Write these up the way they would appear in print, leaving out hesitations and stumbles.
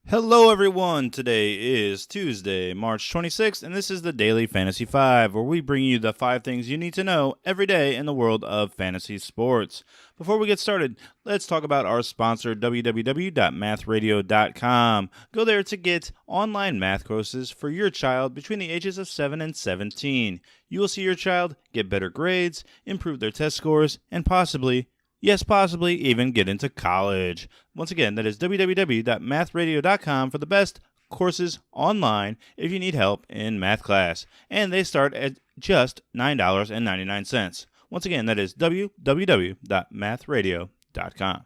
Hello, everyone. Today is Tuesday, March 26th, and this is the Daily Fantasy 5, where we bring you the 5 things you need to know every day in the world of fantasy sports. Before we get started, let's talk about our sponsor, www.mathradio.com. Go there to get online math courses for your child between the ages of 7 and 17. You will see your child get better grades, improve their test scores, and possibly even get into college. Once again, that is www.mathradio.com for the best courses online if you need help in math class. And they start at just $9.99. Once again, that is www.mathradio.com.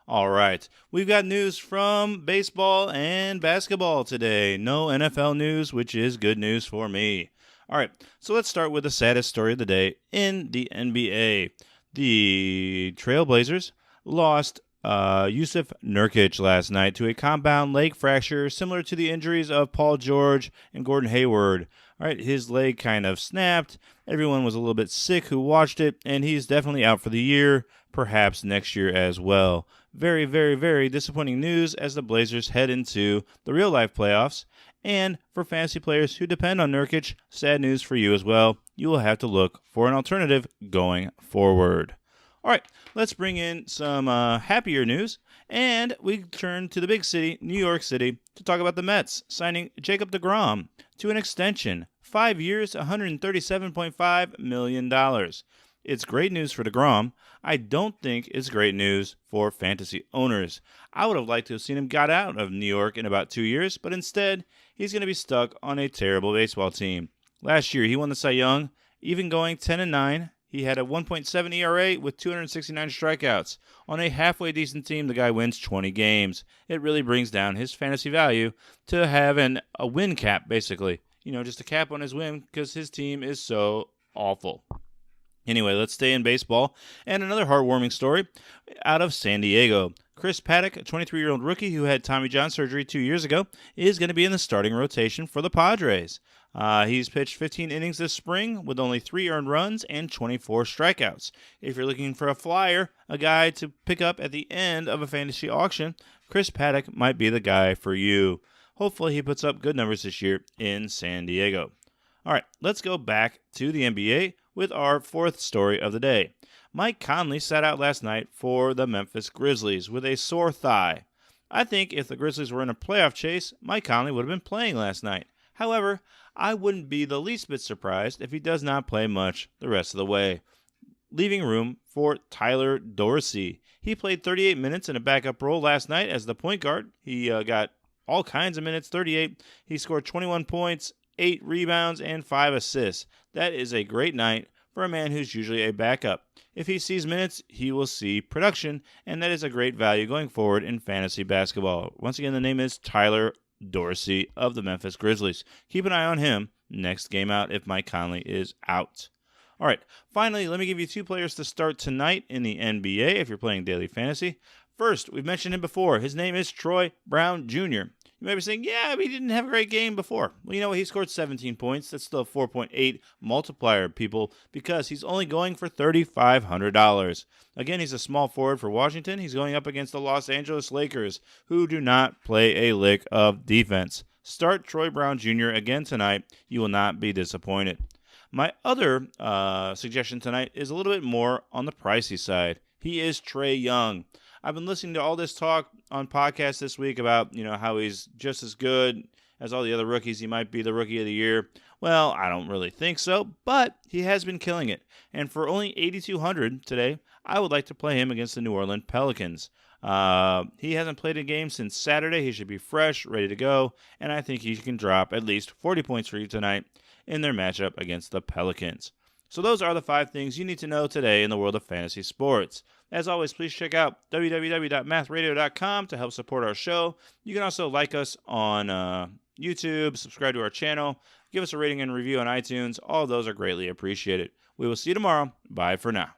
All right, we've got news from baseball and basketball today. No NFL news, which is good news for me. All right, so let's start with the saddest story of the day in the NBA. The Trailblazers lost Yusuf Nurkic last night to a compound leg fracture similar to the injuries of Paul George and Gordon Hayward. All right, his leg kind of snapped. Everyone was a little bit sick who watched it, and he's definitely out for the year, perhaps next year as well. Very, very, very disappointing news as the Blazers head into the real-life playoffs. And for fantasy players who depend on Nurkic, sad news for you as well. You will have to look for an alternative going forward. All right, let's bring in some happier news. And we turn to the big city, New York City, to talk about the Mets signing Jacob deGrom to an extension. 5 years, $137.5 million. It's great news for deGrom. I don't think it's great news for fantasy owners. I would have liked to have seen him got out of New York in about 2 years, but instead, he's going to be stuck on a terrible baseball team. Last year, he won the Cy Young, even going 10-9. He had a 1.7 ERA with 269 strikeouts. On a halfway decent team, the guy wins 20 games. It really brings down his fantasy value to have a win cap, basically. Just a cap on his win because his team is so awful. Anyway, let's stay in baseball. And another heartwarming story out of San Diego. Chris Paddack, a 23-year-old rookie who had Tommy John surgery 2 years ago, is going to be in the starting rotation for the Padres. He's pitched 15 innings this spring with only 3 earned runs and 24 strikeouts. If you're looking for a flyer, a guy to pick up at the end of a fantasy auction, Chris Paddack might be the guy for you. Hopefully he puts up good numbers this year in San Diego. All right, let's go back to the NBA with our fourth story of the day. Mike Conley sat out last night for the Memphis Grizzlies with a sore thigh. I think if the Grizzlies were in a playoff chase, Mike Conley would have been playing last night. However, I wouldn't be the least bit surprised if he does not play much the rest of the way, leaving room for Tyler Dorsey. He played 38 minutes in a backup role last night as the point guard. He got all kinds of minutes, 38. He scored 21 points, 8 rebounds, and 5 assists. That is a great night for a man who's usually a backup. If he sees minutes, he will see production, and that is a great value going forward in fantasy basketball. Once again, the name is Tyler Dorsey of the Memphis Grizzlies. Keep an eye on him next game out if Mike Conley is out. All right, finally, let me give you 2 players to start tonight in the NBA if you're playing daily fantasy. First, we've mentioned him before. His name is Troy Brown Jr. You might be saying, yeah, but he didn't have a great game before. Well, you know what? He scored 17 points. That's still a 4.8 multiplier, people, because he's only going for $3,500. Again, he's a small forward for Washington. He's going up against the Los Angeles Lakers, who do not play a lick of defense. Start Troy Brown Jr. again tonight. You will not be disappointed. My other suggestion tonight is a little bit more on the pricey side. He is Trae Young. I've been listening to all this talk on podcasts this week about, how he's just as good as all the other rookies. He might be the rookie of the year. Well, I don't really think so, but he has been killing it. And for only $8,200 today, I would like to play him against the New Orleans Pelicans. He hasn't played a game since Saturday. He should be fresh, ready to go, and I think he can drop at least 40 points for you tonight in their matchup against the Pelicans. So those are the 5 things you need to know today in the world of fantasy sports. As always, please check out www.mathradio.com to help support our show. You can also like us on YouTube, subscribe to our channel, give us a rating and review on iTunes. All of those are greatly appreciated. We will see you tomorrow. Bye for now.